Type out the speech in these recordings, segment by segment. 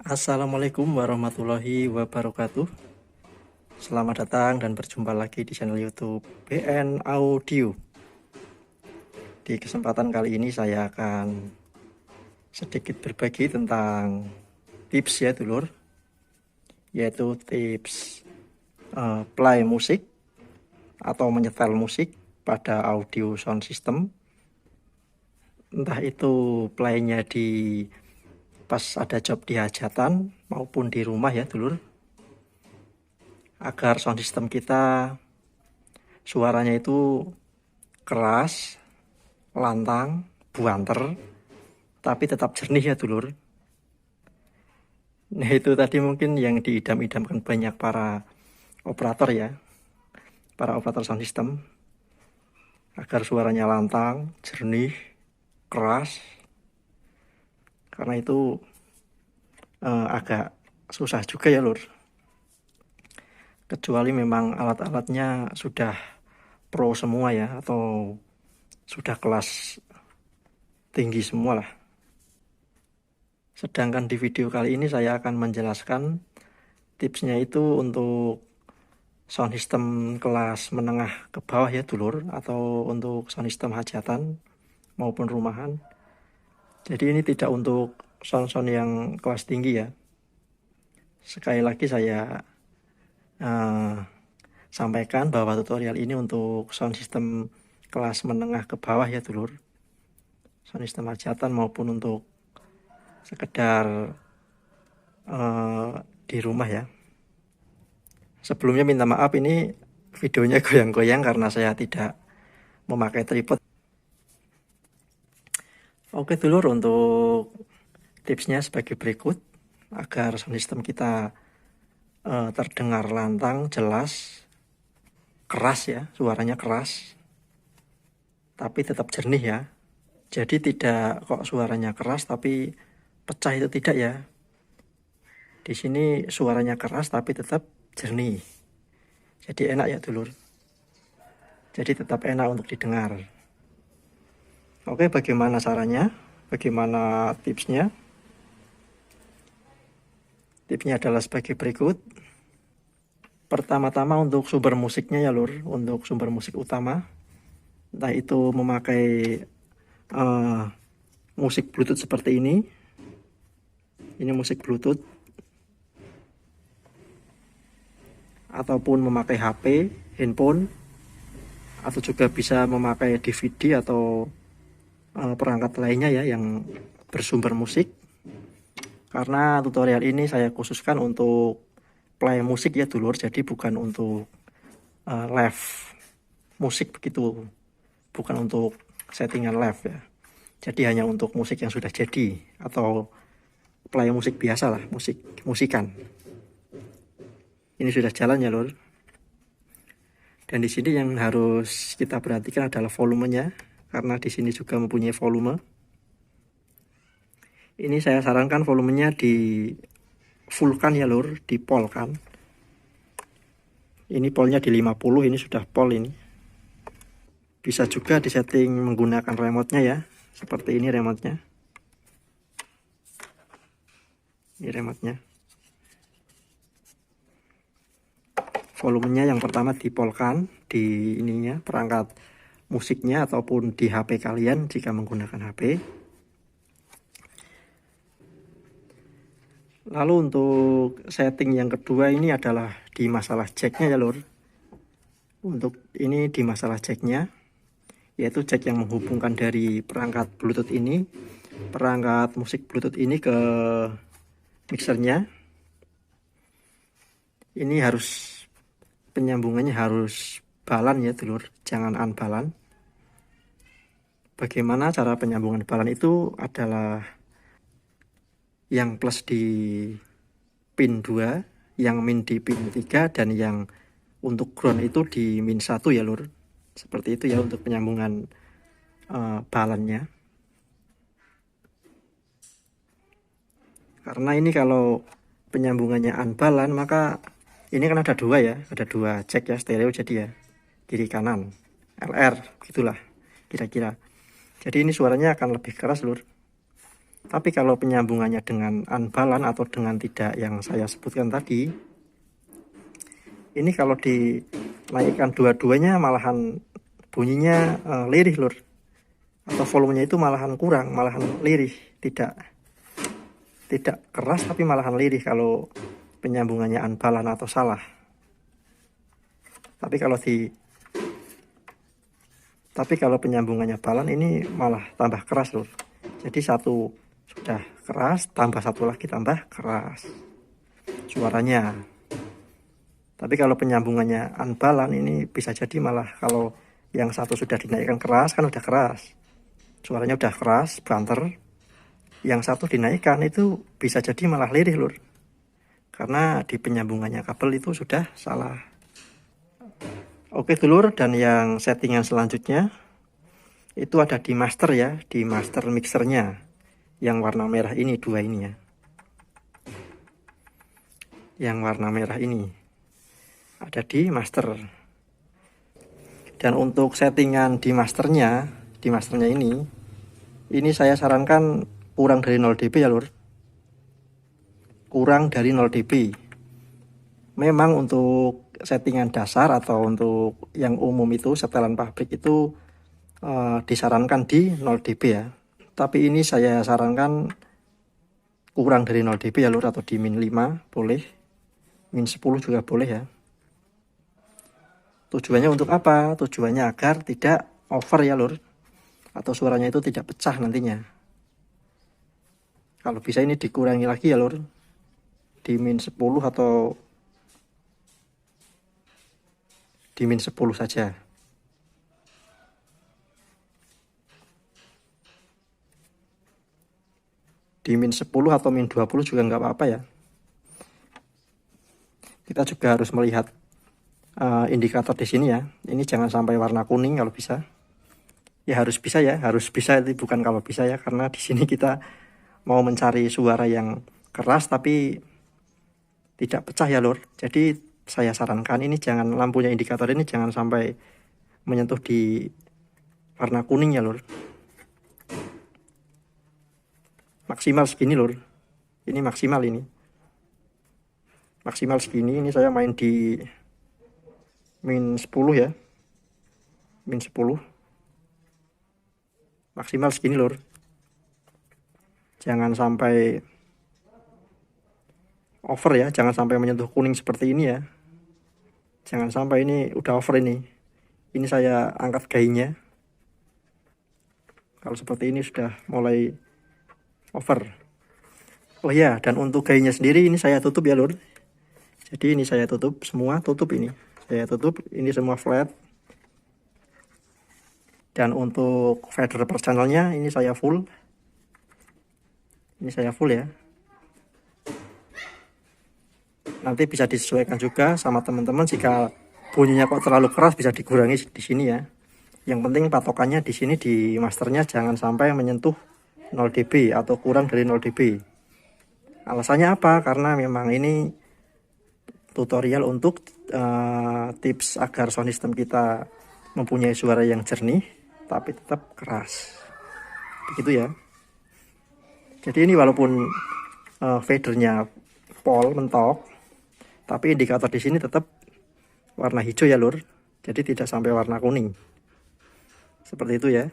Assalamualaikum warahmatullahi wabarakatuh. Selamat datang dan berjumpa lagi di channel YouTube BN Audio. Di kesempatan kali ini saya akan sedikit berbagi tentang tips ya dulur, yaitu tips play musik atau menyetel musik pada audio sound system. Entah itu playnya di pas ada job di hajatan maupun di rumah ya dulur, agar sound system kita suaranya itu keras, lantang, buanter, tapi tetap jernih ya dulur. Nah itu tadi mungkin yang diidam-idamkan banyak para operator ya, para operator sound system, agar suaranya lantang, jernih, keras. Karena itu agak susah juga ya lur, kecuali memang alat-alatnya sudah pro semua ya, atau sudah kelas tinggi semua lah. Sedangkan di video kali ini saya akan menjelaskan tipsnya itu untuk sound system kelas menengah ke bawah ya dulur, atau untuk sound system hajatan maupun rumahan. Jadi ini tidak untuk sound-sound yang kelas tinggi ya. Sekali lagi saya sampaikan bahwa tutorial ini untuk sound system kelas menengah ke bawah ya dulur, sound system hajatan maupun untuk sekedar di rumah ya. Sebelumnya minta maaf, ini videonya goyang-goyang karena saya tidak memakai tripod. Oke dulur, untuk tipsnya sebagai berikut agar sound system kita terdengar lantang, jelas, keras ya, suaranya keras, tapi tetap jernih ya. Jadi tidak kok suaranya keras tapi pecah, itu tidak ya. Di sini suaranya keras tapi tetap jernih. Jadi enak ya dulur. Jadi tetap enak untuk didengar. Oke, bagaimana caranya? Bagaimana tipsnya? Tipsnya adalah sebagai berikut. Pertama-tama untuk sumber musiknya ya lur, untuk sumber musik utama, entah itu memakai musik Bluetooth seperti ini. Ini musik Bluetooth, ataupun memakai HP, handphone, atau juga bisa memakai DVD atau perangkat lainnya ya yang bersumber musik. Karena tutorial ini saya khususkan untuk play musik ya dulur, jadi bukan untuk live musik begitu, bukan untuk settingan live ya. Jadi hanya untuk musik yang sudah jadi atau play musik biasa lah, musikan. Ini sudah jalan ya lur. Dan di sini yang harus kita perhatikan adalah volumenya, karena di sini juga mempunyai volume. Ini saya sarankan volumenya di fullkan ya lur, di pol kan. Ini polnya di 50, ini sudah pol ini. Bisa juga disetting menggunakan remote-nya ya. Seperti ini remote-nya. Ini remote-nya. Volumenya yang pertama dipolkan di ininya, perangkat musiknya ataupun di HP kalian jika menggunakan HP. Lalu untuk setting yang kedua ini adalah di masalah jacknya ya lur. Untuk ini di masalah jacknya, yaitu jack yang menghubungkan dari perangkat Bluetooth ini, perangkat musik Bluetooth ini ke mixernya. Ini harus penyambungannya harus balan ya dulur, jangan unbalan. Bagaimana cara penyambungan balan itu adalah yang plus di pin 2, yang min di pin 3, dan yang untuk ground itu di min 1 ya lur. Seperti itu ya untuk penyambungan balannya. Karena ini kalau penyambungannya unbalan, maka ini kan ada dua ya, ada dua jack ya, stereo jadi ya, kiri kanan, LR, gitulah kira-kira. Jadi ini suaranya akan lebih keras lur. Tapi kalau penyambungannya dengan unbalance atau dengan tidak yang saya sebutkan tadi, ini kalau dinaikkan dua-duanya malahan bunyinya lirih lur, atau volumenya itu malahan kurang, malahan lirih, tidak keras tapi malahan lirih kalau penyambungannya unbalance atau salah. Tapi kalau penyambungannya balance ini malah tambah keras lur. Jadi satu sudah keras, tambah satu lagi tambah keras suaranya. Tapi kalau penyambungannya unbalance ini bisa jadi malah kalau yang satu sudah dinaikkan keras kan udah keras, suaranya udah keras, banter. Yang satu dinaikkan itu bisa jadi malah lirih lur, karena di penyambungannya kabel itu sudah salah. Oke dulur, dan yang settingan selanjutnya itu ada di master ya, di master mixernya yang warna merah ini, dua ini ya, yang warna merah ini ada di master. Dan untuk settingan di masternya ini saya sarankan kurang dari 0 dB ya lur, kurang dari 0 dB. Memang untuk settingan dasar atau untuk yang umum itu setelan pabrik itu disarankan di 0 dB ya, tapi ini saya sarankan kurang dari 0 dB ya lur, atau di min 5 boleh, min 10 juga boleh ya. Tujuannya untuk apa? Tujuannya agar tidak over ya lur, atau suaranya itu tidak pecah nantinya. Kalau bisa ini dikurangi lagi ya lur, di min 10 atau di min 10 saja. Di min 10 atau min 20 juga nggak apa-apa ya. Kita juga harus melihat indikator di sini ya. Ini jangan sampai warna kuning kalau bisa. Ya harus bisa ya, harus bisa, itu bukan kalau bisa ya, karena di sini kita mau mencari suara yang keras tapi tidak pecah ya lur. Jadi saya sarankan ini jangan, lampunya indikator ini jangan sampai menyentuh di warna kuning ya lur. Maksimal segini lur, ini maksimal, ini maksimal segini. Ini saya main di min 10 ya, min 10 maksimal segini lur. Jangan sampai over ya, jangan sampai menyentuh kuning seperti ini ya, jangan sampai ini udah over. Ini saya angkat gainnya, kalau seperti ini sudah mulai over. Oh ya, dan untuk gainnya sendiri ini saya tutup ya lur. Jadi ini saya tutup semua, ini saya tutup, ini semua flat. Dan untuk fader per channelnya ini saya full, ya. Nanti bisa disesuaikan juga sama teman-teman, jika bunyinya kok terlalu keras bisa dikurangi di sini ya. Yang penting patokannya di sini di masternya jangan sampai menyentuh 0 dB atau kurang dari 0 dB. Alasannya apa? Karena memang ini tutorial untuk tips agar sound system kita mempunyai suara yang jernih tapi tetap keras, begitu ya. Jadi ini walaupun fadernya pol mentok, tapi indikator di sini tetap warna hijau ya lur, jadi tidak sampai warna kuning, seperti itu ya.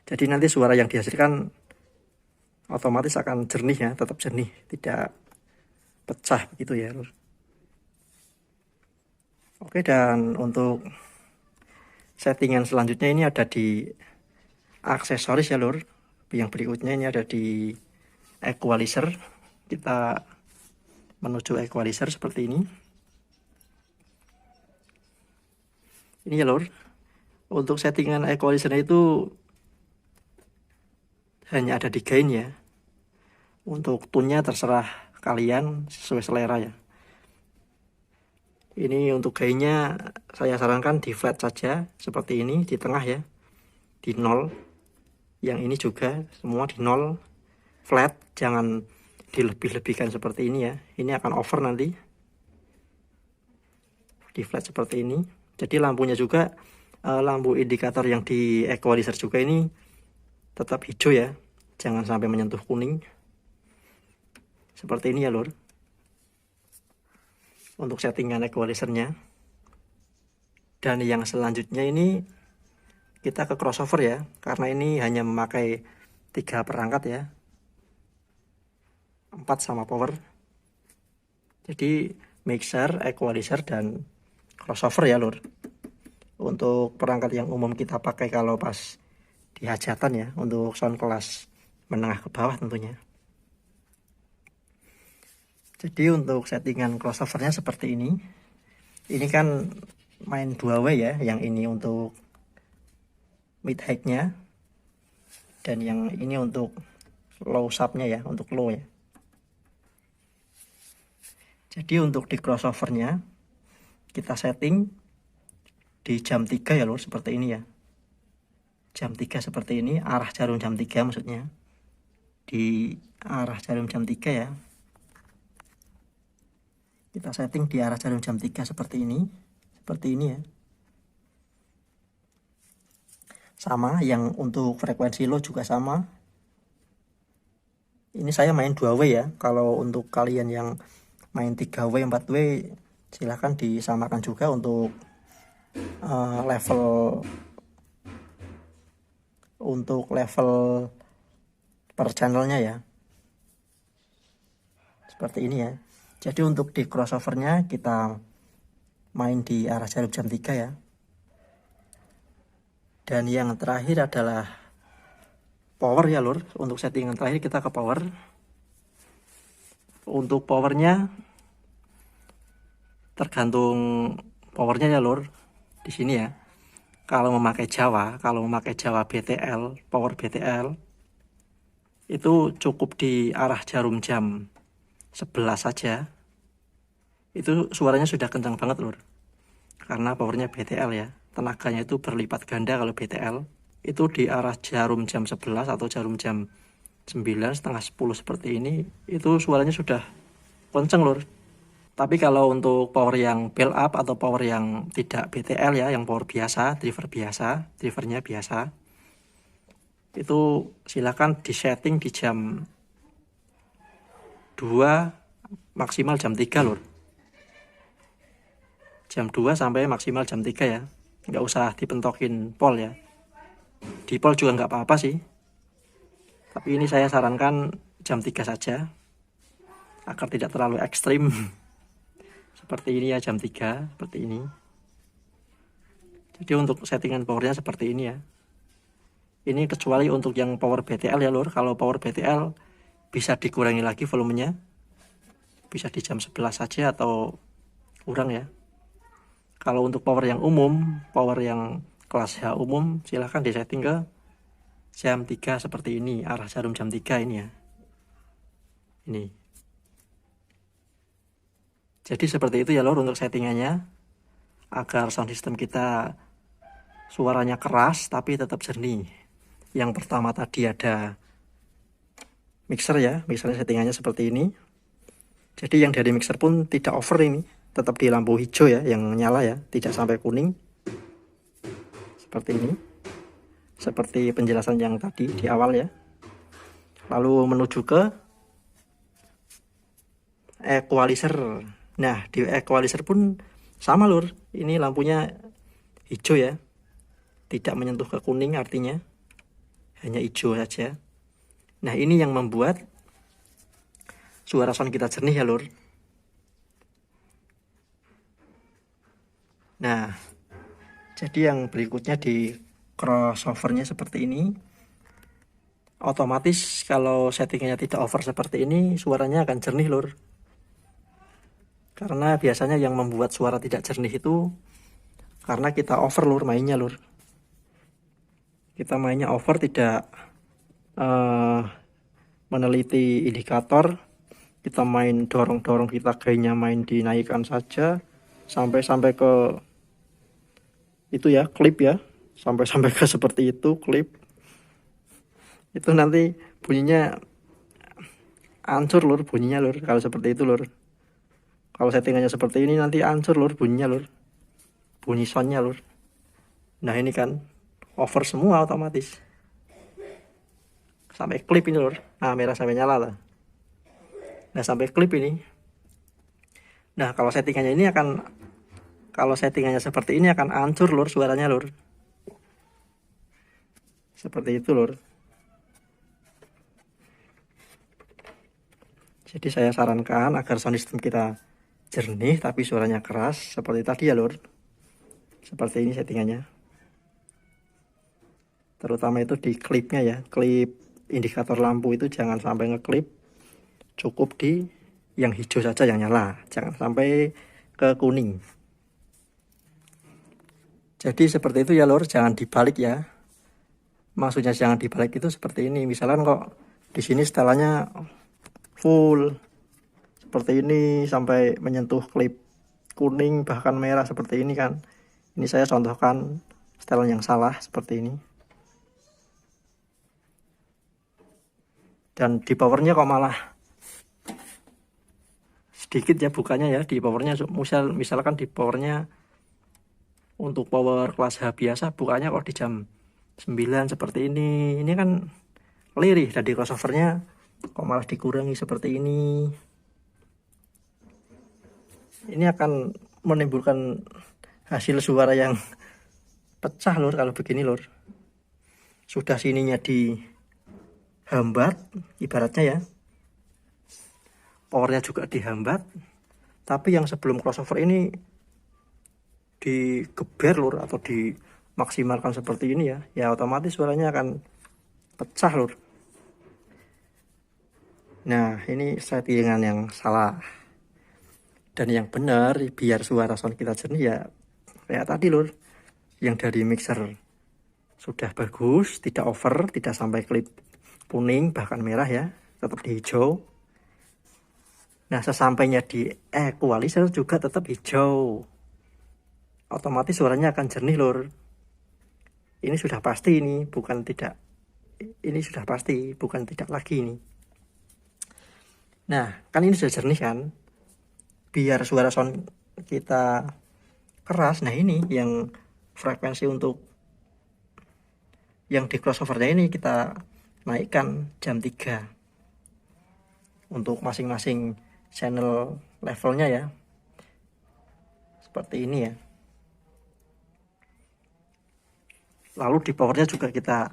Jadi nanti suara yang dihasilkan otomatis akan jernih ya, tetap jernih, tidak pecah begitu ya lur. Oke, dan untuk settingan selanjutnya ini ada di aksesoris ya lur. Yang berikutnya ini ada di equalizer. Kita menuju equalizer seperti ini. Ini ya lur, untuk settingan equalizer itu hanya ada di gain ya. Untuk tune-nya terserah kalian sesuai selera ya. Ini untuk gainnya saya sarankan di flat saja, seperti ini, di tengah ya, di 0. Yang ini juga semua di 0, flat, jangan dilebih-lebihkan seperti ini ya, ini akan over nanti. Di flat seperti ini. Jadi lampunya juga lampu indikator yang di equalizer juga ini tetap hijau ya, jangan sampai menyentuh kuning. Seperti ini ya lur, untuk settingan equalizernya. Dan yang selanjutnya ini kita ke crossover ya, karena ini hanya memakai 3 perangkat ya, 4 sama power. Jadi mixer, equalizer, dan crossover ya lur. Untuk perangkat yang umum kita pakai kalau pas di hajatan ya, untuk sound kelas menengah ke bawah tentunya. Jadi untuk settingan crossovernya seperti ini. Ini kan main 2 way ya, yang ini untuk mid high-nya, dan yang ini untuk low sub-nya ya, untuk low ya. Jadi untuk di crossovernya kita setting di jam 3 ya lur, seperti ini ya. Jam 3 seperti ini, arah jarum jam 3 maksudnya. Di arah jarum jam 3 ya. Kita setting di arah jarum jam 3 seperti ini. Seperti ini ya. Sama, yang untuk frekuensi low juga sama. Ini saya main 2 way ya. Kalau untuk kalian yang main 3 way, 4 way, silahkan disamakan juga untuk level per channelnya ya, seperti ini ya. Jadi untuk di crossovernya kita main di arah jarum jam 3 ya. Dan yang terakhir adalah power ya lur. Untuk settingan terakhir kita ke power. Untuk powernya tergantung powernya ya lur, di sini ya. Kalau memakai Jawa BTL, power BTL, itu cukup di arah jarum jam 11 saja. Itu suaranya sudah kencang banget lur. Karena powernya BTL ya. Tenaganya itu berlipat ganda kalau BTL. Itu di arah jarum jam 11 atau jarum jam 9, setengah 10 seperti ini, itu suaranya sudah kencang lur. Tapi kalau untuk power yang bell up atau power yang tidak BTL ya, yang power biasa, drivernya biasa, itu silakan disetting di jam 2 maksimal jam 3 lur. Jam 2 sampai maksimal jam 3 ya. Nggak usah dipentokin pol ya. Di pol juga nggak apa-apa sih. Tapi ini saya sarankan jam 3 saja, agar tidak terlalu ekstrim. Seperti ini ya, jam 3 seperti ini. Jadi untuk settingan powernya seperti ini ya. Ini kecuali untuk yang power BTL ya lur. Kalau power BTL bisa dikurangi lagi volumenya. Bisa di jam 11 saja atau kurang ya. Kalau untuk power yang umum, power yang kelas H umum, silahkan disetting ke jam 3 seperti ini, arah jarum jam 3 ini ya. Ini. Jadi seperti itu ya lor untuk settingannya, agar sound system kita suaranya keras tapi tetap jernih. Yang pertama tadi ada mixer ya, mixernya settingannya seperti ini. Jadi yang dari mixer pun tidak over ini, tetap di lampu hijau ya, yang nyala ya, tidak sampai kuning. Seperti ini. Seperti penjelasan yang tadi di awal ya. Lalu menuju ke equalizer. Nah, di equalizer pun sama lur. Ini lampunya hijau ya. Tidak menyentuh ke kuning artinya. Hanya hijau saja. Nah, ini yang membuat suara sound kita jernih ya lur. Nah, jadi yang berikutnya di crossovernya seperti ini. Otomatis kalau settingnya tidak over seperti ini, suaranya akan jernih lur. Karena biasanya yang membuat suara tidak jernih itu karena kita over lur mainnya lur. Kita mainnya over, tidak meneliti indikator. Kita main dorong-dorong, kita gainnya main dinaikkan saja sampai ke itu ya, klip ya, sampai ke seperti itu, klip. Itu nanti bunyinya hancur lur, bunyinya lur. Kalau seperti itu lur, kalau settingannya seperti ini nanti hancur lur bunyinya lur, bunyi soundnya lur. Nah ini kan over semua otomatis. sampai klip ini lur. Nah, merah sampai nyala lah. Nah, sampai klip ini. Nah, kalau settingannya ini kalau settingannya seperti ini akan hancur lur suaranya lur. Seperti itu lur. Jadi saya sarankan agar sound system kita jernih tapi suaranya keras seperti tadi ya lur. Seperti ini settingannya. Terutama itu di klipnya ya. Klip indikator lampu itu jangan sampai ngeklip. Cukup di yang hijau saja yang nyala. Jangan sampai ke kuning. Jadi seperti itu ya lur, jangan dibalik ya. Maksudnya jangan dibalik itu seperti ini. Misalkan kok di sini setelannya full seperti ini sampai menyentuh klip kuning bahkan merah seperti ini kan. Ini saya contohkan setelan yang salah seperti ini. Dan di powernya kok malah sedikit ya bukannya ya di powernya. Misalkan di powernya untuk power kelas H biasa bukanya kok di jam 9 seperti ini. Ini kan lirih dan di crossovernya kok malah dikurangi seperti ini. Ini akan menimbulkan hasil suara yang pecah lur kalau begini lur. Sudah sininya dihambat ibaratnya ya. Powernya juga dihambat. Tapi yang sebelum crossover ini digeber lur atau dimaksimalkan seperti ini ya. Ya otomatis suaranya akan pecah lur. Nah, ini settingan yang salah. Dan yang benar biar suara sound kita jernih ya kayak tadi lur. Yang dari mixer sudah bagus, tidak over, tidak sampai klip kuning bahkan merah ya, tetap di hijau. Nah, sesampainya di equalizer juga tetap hijau. Otomatis suaranya akan jernih lur. Ini sudah pasti ini, bukan tidak. Ini sudah pasti, bukan tidak lagi ini. Nah, kan ini sudah jernih kan. Biar suara sound kita keras. Nah, ini yang frekuensi untuk yang di crossovernya ini kita naikkan jam 3 untuk masing-masing channel levelnya ya. Seperti ini ya. Lalu di powernya juga kita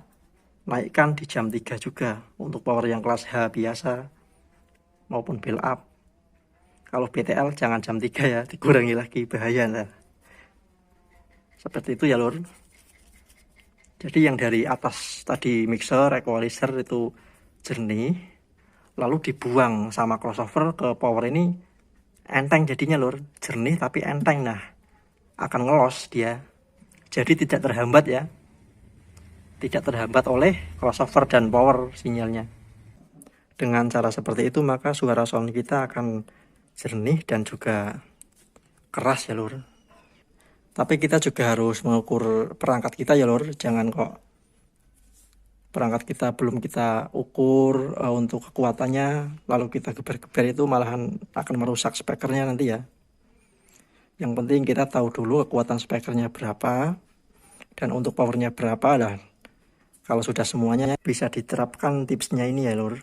naikkan di jam 3 juga untuk power yang kelas H biasa maupun build up. Kalau BTL jangan jam 3 ya, dikurangi lagi, bahaya lah. Seperti itu ya lur. Jadi yang dari atas tadi mixer, equalizer itu jernih, lalu dibuang sama crossover ke power ini enteng jadinya lur, jernih tapi enteng. Nah, akan ngelos dia. Jadi tidak terhambat ya. Tidak terhambat oleh crossover dan power sinyalnya. Dengan cara seperti itu maka suara sound kita akan jernih dan juga keras ya lur. Tapi kita juga harus mengukur perangkat kita ya lur. Jangan kok perangkat kita belum kita ukur untuk kekuatannya lalu kita geber-geber, itu malahan akan merusak speakernya nanti ya. Yang penting kita tahu dulu kekuatan speakernya berapa dan untuk powernya berapa lah. Kalau sudah semuanya bisa diterapkan tipsnya ini ya lur.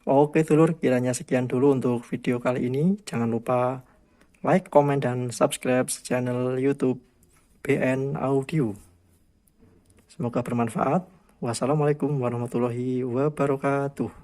Oke dulur, kiranya sekian dulu untuk video kali ini. Jangan lupa like, komen, dan subscribe channel YouTube BN Audio. Semoga bermanfaat. Wassalamualaikum warahmatullahi wabarakatuh.